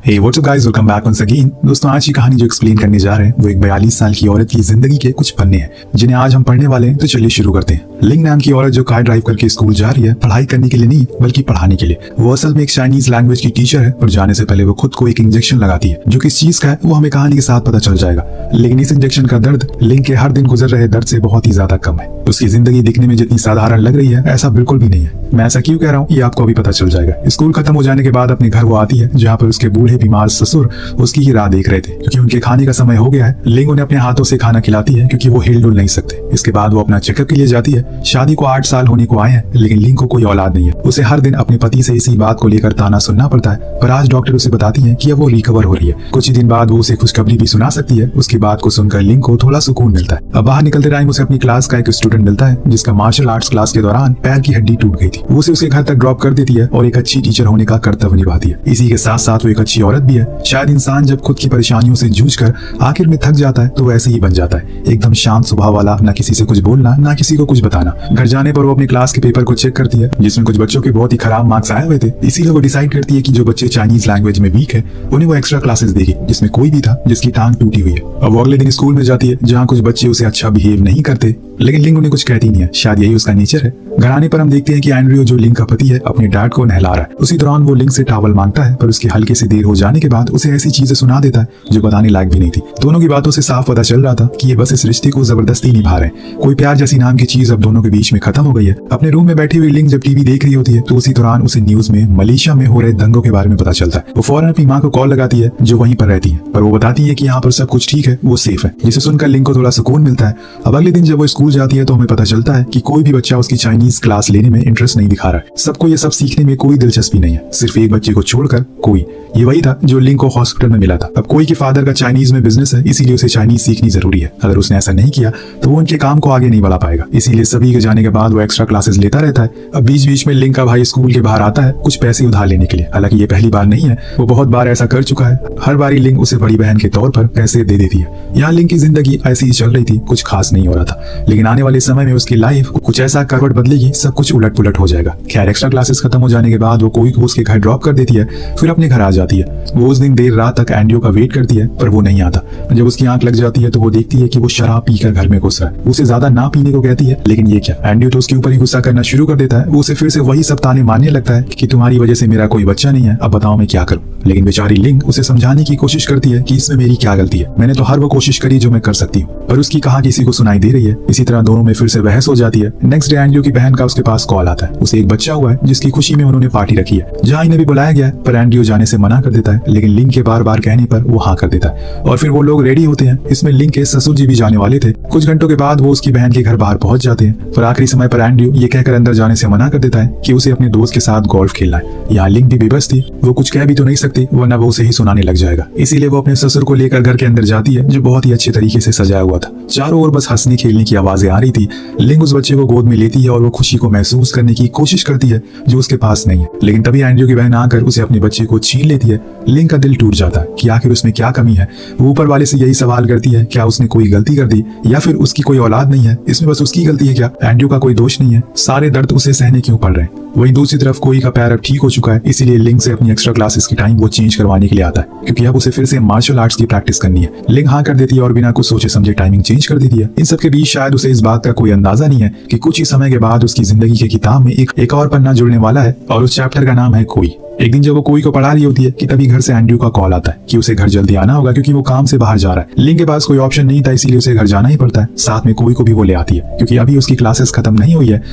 हे what's up guys, welcome back once again. दोस्तों, आज की कहानी जो एक्सप्लेन करने जा रहे हैं वो एक 42 साल की औरत की जिंदगी के कुछ पन्ने हैं जिन्हें आज हम पढ़ने वाले हैं। तो चलिए शुरू करते हैं। लिंग नाम की औरत जो कार ड्राइव करके स्कूल जा रही है, पढ़ाई करने के लिए नहीं बल्कि पढ़ाने के लिए। वो असल में एक चाइनीज लैंग्वेज की टीचर है और जाने से पहले वो खुद को एक इंजेक्शन लगाती है जो किस चीज का है वो हमें कहानी के साथ पता चल जाएगा। लेकिन इस इंजेक्शन का दर्द लिंग के हर दिन गुजर रहे दर्द से बहुत ही ज्यादा कम है। उसकी जिंदगी दिखने में जितनी साधारण लग रही है ऐसा बिल्कुल भी नहीं है। मैं ऐसा क्यों कह रहा हूँ ये आपको अभी पता चल जाएगा। स्कूल खत्म हो जाने के बाद अपने घर वो आती है जहाँ पर उसके बूढ़े बीमार ससुर उसकी ही राह देख रहे थे क्योंकि उनके खाने का समय हो गया है। लिंग उन्हें अपने हाथों से खाना खिलाती है क्योंकि वो हिल डुल नहीं सकते। इसके बाद वो अपना चेकअप के लिए जाती है। शादी को 8 साल होने को आए हैं लेकिन लिंग को कोई औलाद नहीं है। उसे हर दिन अपने पति से इसी बात को लेकर ताना सुनना पड़ता है, पर आज डॉक्टर उसे बताती है कि अब वो रिकवर हो रही है। कुछ ही दिन बाद वो उसे खुशखबरी भी सुना सकती है। उसकी बात को सुनकर लिंग को थोड़ा सुकून मिलता है। अब बाहर निकलते टाइम उसे अपनी क्लास का एक स्टूडेंट मिलता है जिसका मार्शल आर्ट्स क्लास के दौरान पैर की हड्डी टूट गई थी। वो उसे उसके घर तक ड्रॉप कर देती है और एक अच्छी टीचर होने का कर्तव्य निभाती है। इसी के साथ साथ वो एक अच्छी औरत भी है। शायद इंसान जब खुद की परेशानियों से जूझकर आखिर में थक जाता है तो वैसे ही बन जाता है, एकदम शांत स्वभाव वाला, ना किसी से कुछ बोलना ना किसी को कुछ बताना। घर जाने पर वो अपनी क्लास के पेपर को चेक करती है जिसमें कुछ बच्चों के बहुत ही खराब मार्क्स आए हुए थे। इसीलिए वो डिसाइड करती है कि जो बच्चे चाइनीज लैंग्वेज में वीक है उन्हें वो एक्स्ट्रा क्लासेस देगी, जिसमें कोई भी था जिसकी टांग टूटी हुई है। अब वो अगले दिन स्कूल में जाती है जहाँ कुछ बच्चे उसे अच्छा बिहेव नहीं करते, लेकिन लिंग उन्हें कुछ कहती नहीं है। शायद यही उसका नेचर है। घर आने पर हम देखते हैं कि एंड्रयू जो लिंग का पति है अपने डैड को नहला रहा है। उसी दौरान वो लिंग से टॉवल मांगता है, पर उसकी हल्के से देर हो जाने के बाद उसे ऐसी चीजें सुना देता है जो बताने लायक भी नहीं थी। दोनों की बातों से साफ पता चल रहा था कि ये बस इस रिश्ते को जबरदस्ती निभा रहे हैं। कोई प्यार जैसी नाम की चीज अब दोनों के बीच में खत्म हो गई है। अपने रूम में बैठी हुई लिंग जब टीवी देख रही होती है तो उसी दौरान उसे न्यूज में मलेशिया में हो रहे दंगों के बारे में पता चलता है। वो फौरन अपनी माँ को कॉल लगाती है जो वहीं पर रहती है, पर वो बताती है कि यहाँ पर सब कुछ ठीक है, वो सेफ है, जिसे सुनकर लिंग को थोड़ा सुकून मिलता है। अब अगले दिन जब वो स्कूल जाती है तो हमें पता चलता है कि कोई भी बच्चा उसकी चाइनीज क्लास लेने में इंटरेस्ट नहीं दिखा रहा है। सबको ये सब सीखने में कोई दिलचस्पी नहीं है, सिर्फ एक बच्चे को छोड़कर कोई। ये वही था जो लिंग को हॉस्पिटल में मिला था। अब कोई के फादर का चाइनीज में बिजनेस है, इसीलिए उसे चाइनीज सीखनी जरूरी है। अगर उसने ऐसा नहीं किया तो वो उनके काम को आगे नहीं बढ़ा पाएगा। इसीलिए सभी के जाने के बाद वो एक्स्ट्रा क्लासेस लेता रहता है। अब बीच बीच में लिंग का भाई स्कूल के बाहर आता है कुछ पैसे उधार लेने के लिए। हालांकि ये पहली बार नहीं है, वो बहुत बार ऐसा कर चुका है। हर बारी लिंग उसे बड़ी बहन के तौर पर पैसे दे देती है। यहाँ लिंग की जिंदगी ऐसी ही चल रही थी, कुछ खास नहीं हो रहा था। लेकिन आने वाले समय में उसकी लाइफ कुछ ऐसा करवट बदलेगी, सब कुछ उलट पुलट हो जाएगा। खैर, एक्स्ट्रा क्लासेस खत्म हो जाने के बाद वो कोई को उसके घर ड्रॉप कर देती है, फिर अपने घर आ जाती है। वो उस दिन देर रात तक एंड्रयू का वेट करती है पर वो नहीं आता। जब उसकी आंख लग जाती है तो वो देखती है कि वो शराब पीकर घर में घुस रहा है। उसे ज्यादा ना पीने को कहती है, लेकिन ये क्या, एंड्रयू तो उसके ऊपर ही गुस्सा करना शुरू कर देता है। वो उसे फिर से वही सब ताने मारने लगता है कि तुम्हारी वजह से मेरा कोई बच्चा नहीं है, अब बताओ मैं क्या करूं। लेकिन बेचारी लिंग उसे समझाने की कोशिश करती है कि इसमें मेरी क्या गलती है, मैंने तो हर वो कोशिश करी जो मैं कर सकती हूँ, पर उसकी कहा किसी को सुनाई दे रही है। इसी तरह दोनों में फिर से बहस हो जाती है। नेक्स्ट डे एंड्रयू की बहन का उसके पास कॉल आता है। उसे एक बच्चा हुआ है जिसकी खुशी में उन्होंने पार्टी रखी है, जहाँ इन्हें भी बुलाया गया है, पर एंड्रयू जाने से मना कर देता है। लेकिन लिंग के बार बार कहने पर वो हाँ कर देता है और फिर वो लोग रेडी होते हैं। इसमें लिंग के ससुर जी भी जाने वाले थे। कुछ घंटों के बाद वो उसकी बहन के घर बाहर पहुंच जाते हैं, पर आखिरी समय पर एंड्रयू ये कहकर अंदर जाने से मना कर देता है कि उसे अपने दोस्त के साथ गोल्फ खेलना है। यहाँ लिंग भी बेबस थी, वो कुछ कह भी तो नहीं सकती वरना वो उसे ही सुनाने लग जाएगा। इसीलिए वो अपने ससुर को लेकर घर के अंदर जाती है जो बहुत ही अच्छे तरीके से सजाया हुआ था। चारों ओर बस हंसने खेलने की आवाजें आ रही थी। लिंग उस बच्चे को गोद में लेती है और वो खुशी को महसूस करने की कोशिश करती है जो उसके पास नहीं है। लेकिन तभी एंड्रयू की बहन आकर उसे अपने बच्चे को छीन लेती है। लिंग का दिल टूट जाता है कि आखिर उसमें क्या कमी है। वो ऊपर वाले से यही सवाल करती है, क्या उसने कोई गलती कर दी या फिर उसकी कोई औलाद नहीं है, इसमें बस उसकी गलती है क्या, एंड्रयू का कोई दोष नहीं है, सारे दर्द उसे सहने क्यों पड़ रहे हैं। वहीं दूसरी तरफ कोई का पैर अब ठीक हो चुका है, इसीलिए लिंग से अपनी एक्स्ट्रा क्लासेस की टाइम वो चेंज करवाने के लिए आता है क्योंकि अब उसे फिर से मार्शल आर्ट्स की प्रैक्टिस करनी है। लिंग हाँ कर देती है और बिना कुछ सोचे समझे टाइमिंग चेंज कर देती है। इन सब के बीच शायद उसे इस बात का कोई अंदाजा नहीं है कि कुछ ही समय के बाद उसकी जिंदगी के किताब में एक और पन्ना जुड़ने वाला है और उस चैप्टर का नाम है कोई। एक दिन जब वो कोई को पढ़ा रही होती है कि तभी घर से एंड्रयू का कॉल आता है कि उसे घर जल्दी आना होगा क्योंकि वो काम से बाहर जा रहा है। लिंग के पास कोई ऑप्शन नहीं था, इसीलिए उसे घर जाना ही पड़ता है। साथ में कोई को भी वो ले आती है क्योंकि अभी उसकी क्लासेस खत्म नहीं हुई है।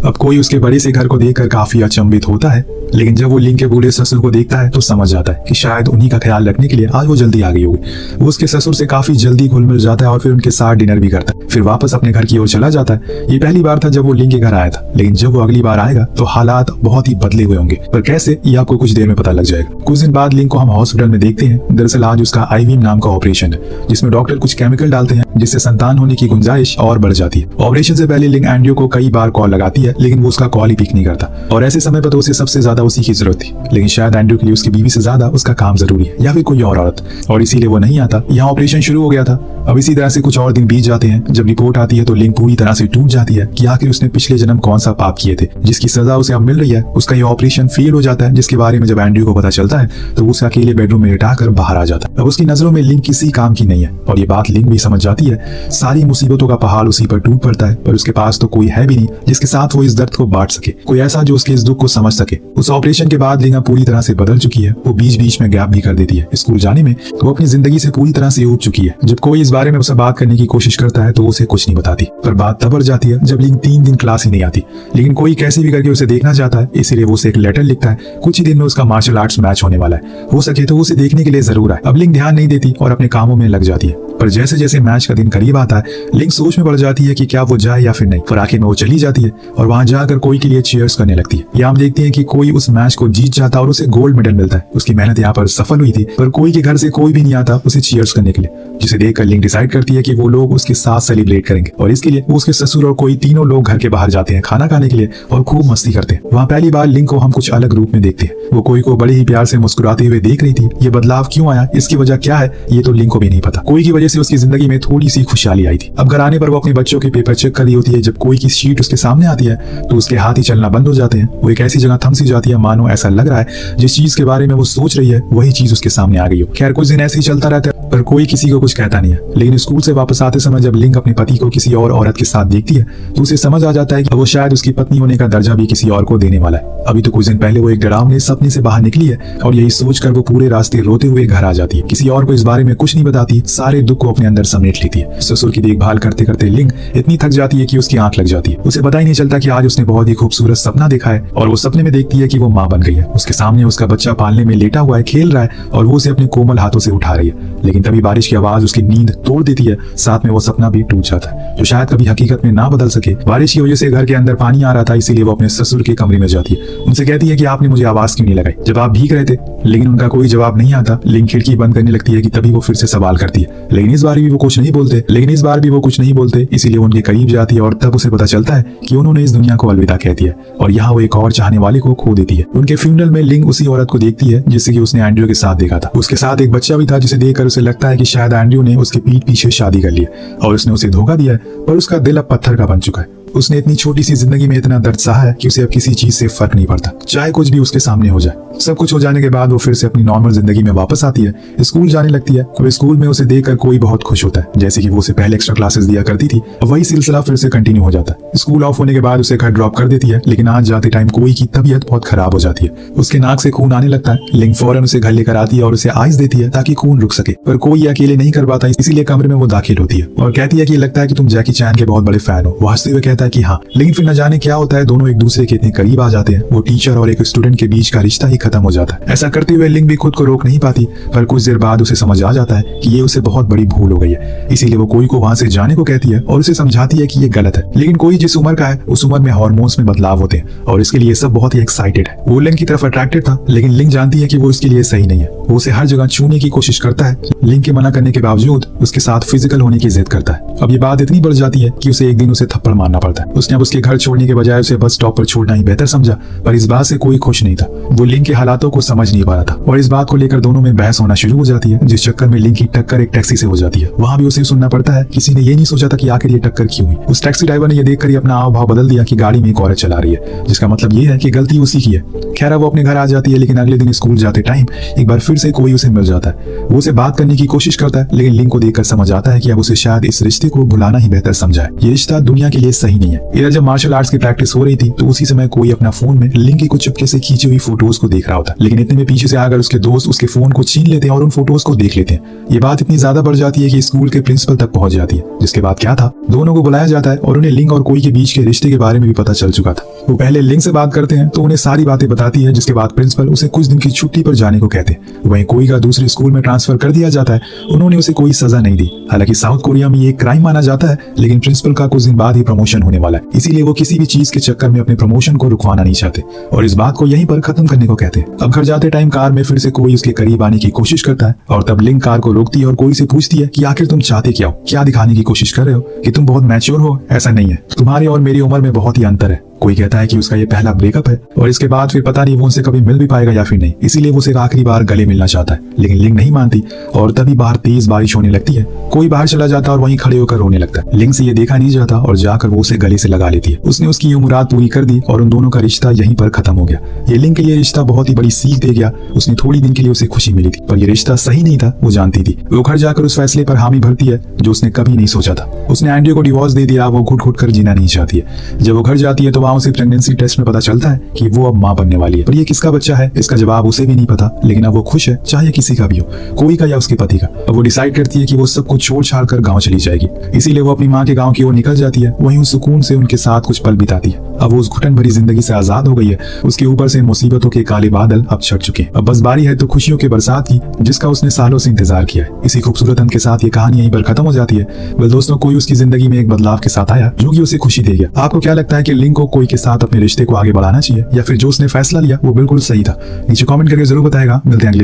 अब कोई उसके बड़े से घर को देखकर काफी अचंभित होता है, लेकिन जब वो लिंग के बूढ़े ससुर को देखता है तो समझ जाता है कि शायद उन्हीं का ख्याल रखने के लिए आज वो जल्दी आ गई होगी। वो उसके ससुर से काफी जल्दी घुल मिल जाता है और फिर उनके साथ डिनर भी करता है, फिर वापस अपने घर की ओर चला जाता है। ये पहली बार था जब वो लिंग के घर आया था, लेकिन जब वो अगली बार आएगा तो हालात बहुत ही बदले हुए होंगे, पर कैसे ये आपको कुछ देर में पता लग जाएगा। कुछ दिन बाद लिंग को हम हॉस्पिटल में देखते हैं। दरअसल आज उसका आईवीएम नाम का ऑपरेशन है जिसमें डॉक्टर कुछ केमिकल डालते हैं जिससे संतान होने की गुंजाइश और बढ़ जाती है। ऑपरेशन से पहले लिंग एंड्रयू को कई बार कॉल लगाती है, लेकिन वो उसका कॉल ही पिक नहीं करता और ऐसे समय पर तो उसे सबसे ज्यादा उसी की जरूरत थी। लेकिन शायद एंड्रयू के लिए उसकी बीवी से ज्यादा उसका काम जरूरी है या फिर कोई और औरत, और इसीलिए वो नहीं आता। यहाँ ऑपरेशन शुरू हो गया था। अब इसी तरह से कुछ और दिन बीत जाते हैं। जब रिपोर्ट आती है तो लिंक पूरी तरह से टूट जाती है कि आखिर उसने पिछले जन्म कौन सा पाप किए थे जिसकी सजा उसे अब मिल रही है। उसका ये ऑपरेशन फेल हो जाता है, जिसके बारे में जब एंड्रयू को पता चलता है तो उसे अकेले बेडरूम में लिटाकर बाहर आ जाता है। अब उसकी नजरों में लिंक किसी काम की नहीं है और ये बात लिंक भी समझ जाती है। सारी मुसीबतों का पहाड़ उसी पर टूट पड़ता है, पर उसके पास तो कोई है भी नहीं जिसके साथ वो इस दर्द को बांट सके, कोई ऐसा जो उसके इस दुख को समझ सके। उस ऑपरेशन के बाद लिंक पूरी तरह से बदल चुकी है। वो बीच बीच में गैप भी कर देती है स्कूल जाने में। वो अपनी जिंदगी से पूरी तरह से ऊब चुकी है। जब कोई इस बारे में उससे बात करने की कोशिश करता है तो उसे कुछ नहीं बताती, पर बात तब बढ़ जाती है जब लिंक 3 दिन क्लास ही नहीं आती। लेकिन कोई कैसे भी करके उसे देखना चाहता है, इसीलिए वो उसे एक लेटर लिखता है। कुछ ही दिन में उसका मार्शल आर्ट्स मैच होने वाला है, हो सके तो उसे देखने के लिए जरूर आए। अब लिंक ध्यान नहीं देती और अपने कामों में लग जाती है, पर जैसे जैसे मैच का दिन करीब आता है लिंक सोच में पड़ जाती है कि क्या वो जाए या फिर नहीं। पर आखिर में वो चली जाती है और वहां जाकर कोई के लिए चीयर्स करने लगती है। यहाँ हम देखते हैं कि कोई उस मैच को जीत जाता है और उसे गोल्ड मेडल मिलता है। उसकी मेहनत यहाँ पर सफल हुई थी, पर कोई के घर से कोई भी नहीं आता उसे चीयर्स करने के लिए, जिसे देखकर लिंक डिसाइड करती है कि वो लोग उसके साथ सेलिब्रेट करेंगे। और इसके लिए वो उसके ससुर और कोई तीनों लोग घर के बाहर जाते हैं खाना खाने के लिए और खूब मस्ती करते हैं। वहाँ पहली बार लिंक को हम कुछ अलग रूप में देखते हैं। वो कोई को बड़े ही प्यार से मुस्कुराते हुए देख रही थी। ये बदलाव क्यों आया, इसकी वजह क्या है, ये तो लिंक को भी नहीं पता। कोई की वजह से उसकी जिंदगी में थोड़ी सी खुशहाली आई थी। अब घर आने पर वो अपने बच्चों के पेपर चेक कर रही होती है। जब कोई की शीट उसके सामने आती है तो उसके हाथ ही चलना बंद हो जाते हैं। वो एक ऐसी जगह थम सी जाती है मानो ऐसा लग रहा है जिस चीज के बारे में वो सोच रही है वही चीज उसके सामने आ गई हो। खैर कुछ दिन ऐसे ही चलता रहता है, पर कोई किसी को कुछ कहता नहीं है। लेकिन स्कूल से वापस आते समय जब लिंक अपने पति को किसी और औरत के साथ देखती है तो उसे समझ आ जाता है कि वो शायद उसकी पत्नी होने का दर्जा भी किसी और को देने वाला है। अभी तो कुछ दिन पहले वो एक डरावने सपने से बाहर निकली है और यही सोचकर वो पूरे रास्ते रोते हुए घर आ जाती है। किसी और को इस बारे में कुछ नहीं बताती, सारे दुख को अपने अंदर समेट लेती है। ससुर की देखभाल करते करते लिंक इतनी थक जाती है कि उसकी आंख लग जाती है। उसे पता ही नहीं चलता कि आज उसने बहुत ही खूबसूरत सपना देखा है और वो सपने में देखती है कि वो माँ बन गई है। उसके सामने उसका बच्चा पालने में लेटा हुआ है, खेल रहा है और वो उसे अपने कोमल हाथों से उठा रही है। लेकिन तभी बारिश की आवाज उसकी नींद तोड़ देती है, साथ में वो सपना भी टूट जाता है जो शायद कभी हकीकत में ना बदल सके। बारिश की वजह से घर के अंदर पानी आ रहा था, इसीलिए वो अपने ससुर के कमरे में जाती है। उनसे कहती है कि आपने मुझे आवाज क्यों नहीं लगाई जब आप भीग रहे थे। लेकिन उनका कोई जवाब नहीं आता। लिंक खिड़की बंद करने लगती है कि तभी वो फिर से सवाल करती है। लेकिन इस बार भी वो कुछ नहीं बोलते। इसीलिए उनके करीब जाती है और तब उसे पता चलता है कि उन्होंने इस दुनिया को अलविदा कह दिया और यहाँ वो एक और चाहने वाले को खो देती है। उनके फ्यूनरल में लिंक उसी औरत को देखती है जिससे कि उसने एंड्रयू के साथ देखा था। उसके साथ एक बच्चा भी था जिसे देखकर उसे लगता है कि शायद एंड्रयू ने उसके पीठ पीछे शादी कर लिया और उसने उसे धोखा दिया है, पर उसका दिल अब पत्थर का बन चुका है। उसने इतनी छोटी सी जिंदगी में इतना दर्द सहा है कि उसे अब किसी चीज से फर्क नहीं पड़ता, चाहे कुछ भी उसके सामने हो जाए। सब कुछ हो जाने के बाद वो फिर से अपनी नॉर्मल जिंदगी में वापस आती है, स्कूल जाने लगती है। और स्कूल में उसे देखकर कोई बहुत खुश होता है, जैसे कि वो उसे पहले एक्स्ट्रा क्लासेस दिया करती थी। वही सिलसिला फिर से कंटिन्यू हो जाता है। स्कूल ऑफ होने के बाद उसे घर ड्रॉप कर देती है, लेकिन आज जाते टाइम कोई की तबीयत बहुत खराब हो जाती है। उसके नाक से खून आने लगता है। लिंक फौरन उसे घर लेकर आती है और उसे आइस देती है ताकि खून रुक सके, पर कोई अकेले नहीं कर पाता, इसीलिए कमरे में वो दाखिल होती है और कहती है कि लगता है कि तुम जैकी चैन के बहुत बड़े फैन हो। वो हंसते हुए कहता है कि हाँ, लेकिन फिर न जाने क्या होता है, दोनों एक दूसरे के इतने करीब आ जाते हैं, वो टीचर और एक स्टूडेंट के बीच का रिश्ता ही खत्म हो जाता है। ऐसा करते हुए लिंक भी खुद को रोक नहीं पाती, पर कुछ देर बाद उसे समझ आ जाता है कि ये उसे बहुत बड़ी भूल हो गई है। इसीलिए वो कोई को वहां से जाने को कहती है और उसे समझाती है कि ये गलत है। लेकिन कोई जिस उम्र का है उस उम्र में हार्मोन्स में बदलाव होते हैं और इसके लिए सब बहुत ही एक्साइटेड है। वो लिंक की तरफ अट्रैक्टेड था, लेकिन लिंक जानती है कि वो इसके लिए सही नहीं है। वो उसे हर जगह छूने की कोशिश करता है। लिंक के मना करने के बावजूद उसके साथ फिजिकल होने की जिद करता है। अब ये बात इतनी बढ़ जाती है कि उसे एक दिन उसे थप्पड़ मारना पड़ता है। उसने अब उसके घर छोड़ने के बजाय उसे बस स्टॉप पर छोड़ना ही बेहतर समझा, पर इस बात से कोई खुश नहीं था। वो लिंक के हालातों को समझ नहीं पा रहा था और इस बात को लेकर दोनों में बहस होना शुरू हो जाती है, जिस चक्कर में लिंक की टक्कर एक टैक्सी से हो जाती है। वहां भी उसे सुनना पड़ता है। किसी ने ये नहीं सोचा था कि आखिर ये टक्कर क्यों हुई। उस टैक्सी ड्राइवर ने ये देखकर ही अपना हाव भाव बदल दिया कि गाड़ी में एक औरत चला रही है, जिसका मतलब ये है कि गलती उसी की है। खैर वो अपने घर आ जाती है, लेकिन अगले दिन स्कूल जाते टाइम एक बार फिर से कोई उसे मिल जाता है। वो उसे बात करने की कोशिश करता है, लेकिन लिंक को देखकर समझ आता है कि अब उसे शायद इस रिश्ते को भुलाना ही बेहतर समझा है। ये रिश्ता दुनिया के लिए सही नहीं है। इधर जब मार्शल आर्ट्स की प्रैक्टिस हो रही थी तो उसी समय कोई अपना फोन में लिंक की कुछ चुपके से खींची हुई फोटोज को देख रहा होता, लेकिन इतने में पीछे से आकर उसके दोस्त उसके फोन को छीन लेते हैं और उन फोटोज को देख लेते हैं। ये बात इतनी ज्यादा बढ़ जाती है कि स्कूल के प्रिंसिपल तक पहुंच जाती है, जिसके बाद क्या था, दोनों को बुलाया जाता है और उन्हें लिंक और कोई के बीच के रिश्ते के बारे में भी पता चल चुका था। वो पहले लिंक से बात करते हैं तो उन्हें सारी बातें बताती है, जिसके बाद प्रिंसिपल उसे कुछ दिन की छुट्टी पर जाने को कहते हैं। वहीं कोई का दूसरे स्कूल में ट्रांसफर कर दिया जाता है। उन्होंने उसे कोई सजा नहीं दी। हालांकि साउथ कोरिया में ये क्राइम माना जाता है, लेकिन प्रिंसिपल का कुछ दिन बाद ही प्रमोशन होने वाला है, इसीलिए वो किसी भी चीज के चक्कर में अपने प्रमोशन को रुकवाना नहीं चाहते और इस बात को यहीं पर खत्म करने को कहते हैं। अब घर जाते टाइम कार में फिर से कोई उसके करीब आने की कोशिश करता है और तब लिंक कार को रोकती है और कोई से पूछती है कि आखिर तुम चाहते क्या हो, क्या दिखाने की कोशिश कर रहे हो कि तुम बहुत मैच्योर हो। ऐसा नहीं है, तुम्हारी और मेरी उम्र में बहुत ही अंतर है। कोई कहता है कि उसका ये पहला ब्रेकअप है और इसके बाद फिर पता नहीं वो उनसे कभी मिल भी पाएगा या फिर नहीं, इसीलिए वो उसे आखिरी बार गले मिलना चाहता है। लेकिन लिंग नहीं मानती और तभी बाहर तेज बारिश होने लगती है। कोई बाहर चला जाता है और वहीं खड़े होकर रोने लगता है। लिंग से ये देखा नहीं जाता और जाकर वो उसे गले से लगा लेती है। उसने उसकी ये मुराद पूरी कर दी और उन दोनों का रिश्ता यहीं पर खत्म हो गया। ये लिंग के लिए रिश्ता बहुत ही बड़ी सीख दे गया। उसने थोड़ी दिन के लिए उसे खुशी मिली थी पर ये रिश्ता सही नहीं था, वो जानती थी। वो घर जाकर उस फैसले पर हामी भरती है जो उसने कभी नहीं सोचा था। उसने एंड्रयू को डिवोर्स दे दिया। वो घुट घुट कर जीना नहीं चाहती है। जब वो घर जाती है तो वहां उसे प्रेगनेंसी टेस्ट में पता चलता है कि वो अब मां बनने वाली है। पर ये किसका बच्चा है इसका जवाब उसे भी नहीं पता, लेकिन अब वो खुश है, चाहे किसी का भी हो, कोई का या उसके पति का। अब वो डिसाइड करती है कि वो सब कुछ छोड़ छाड़ कर गाँव चली जाएगी। इसीलिए वो अपनी माँ के गाँव की ओर निकल जाती है। वहीं उस सुकून से उनके साथ कुछ पल बिताती है। अब वो उस घुटन भरी जिंदगी से आजाद हो गई है। उसके ऊपर से मुसीबतों के काले बादल अब छट चुके हैं। अब बस बारी है तो खुशियों के बरसात की, जिसका उसने सालों से इंतजार किया है। इसी खूबसूरत अंत के साथ ये कहानी यहीं पर खत्म हो जाती है। वेल दोस्तों, कोई उसकी जिंदगी में एक बदलाव के साथ आया जो कि उसे खुशी दे गया। आपको क्या लगता है कि लिंग को कोई के साथ अपने रिश्ते को आगे बढ़ाना चाहिए या फिर जो उसने फैसला लिया वो बिल्कुल सही था? नीचे कमेंट करके जरूर बताएगा। मिलते हैं अगले